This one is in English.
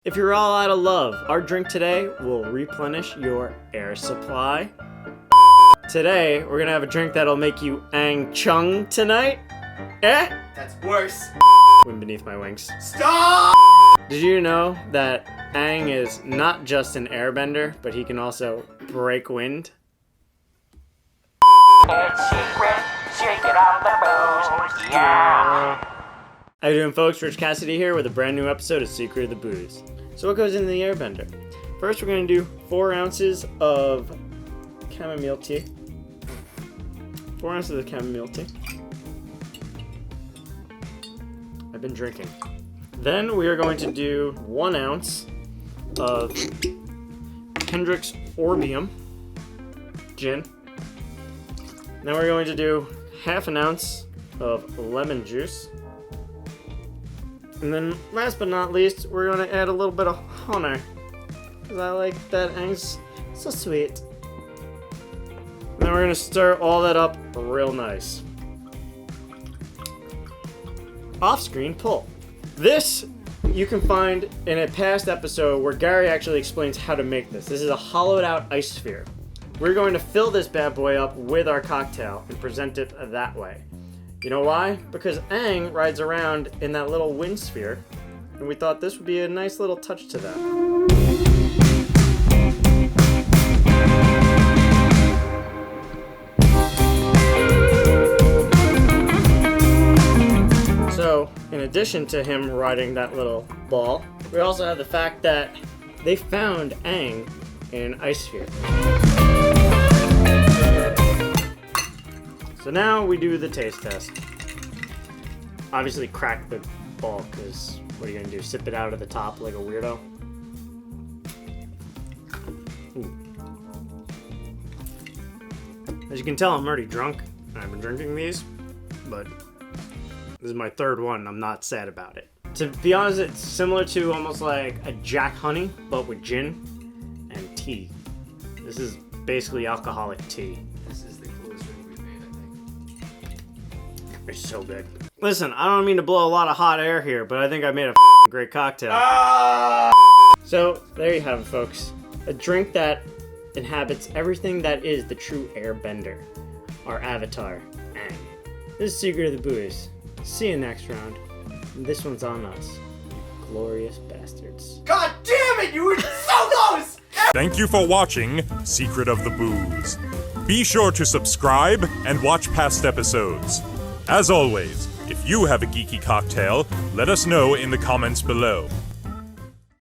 If you're all out of love, our drink today will replenish your air supply. Today, we're gonna have a drink that'll make you ang chung tonight. Eh? That's worse. Wind beneath my wings. Stop! Did you know that Aang is not just an airbender, but he can also break wind? It's secret, shake it on the booze, yeah. How you doing, folks? Rich Cassidy here with a brand new episode of Secret of the Booze. So what goes into the airbender? First, we're going to do 4 ounces of chamomile tea. 4 ounces of chamomile tea. I've been drinking. Then we are going to do 1 ounce of Hendrick's Orbium gin. Then we're going to do half an ounce of lemon juice. And then last but not least, we're going to add a little bit of honey. Because I like that Aang's so sweet. And then we're going to stir all that up real nice. Off-screen pull. This you can find in a past episode where Gary actually explains how to make this. This is a hollowed out ice sphere. We're going to fill this bad boy up with our cocktail and present it that way. You know why? Because Aang rides around in that little wind sphere, and we thought this would be a nice little touch to that. So, in addition to him riding that little ball, we also have the fact that they found Aang in an ice sphere. So now we do the taste test. Obviously crack the ball, because what are you gonna do? Sip it out of the top like a weirdo? Ooh. As you can tell, I'm already drunk. I've been drinking these, but this is my 3rd one. I'm not sad about it. To be honest, it's similar to almost like a Jack Honey, but with gin and tea. This is basically alcoholic tea. This is the coolest drink we've made, I think. It's so good. Listen, I don't mean to blow a lot of hot air here, but I think I made a great cocktail. So, there you have it, folks. A drink that inhabits everything that is the true airbender. Our avatar, Aang. This is Secret of the Booze. See you next round. And this one's on us, you glorious bastards. God damn it, you were so close! Thank you for watching Secret of the Booze. Be sure to subscribe and watch past episodes. As always, if you have a geeky cocktail, let us know in the comments below.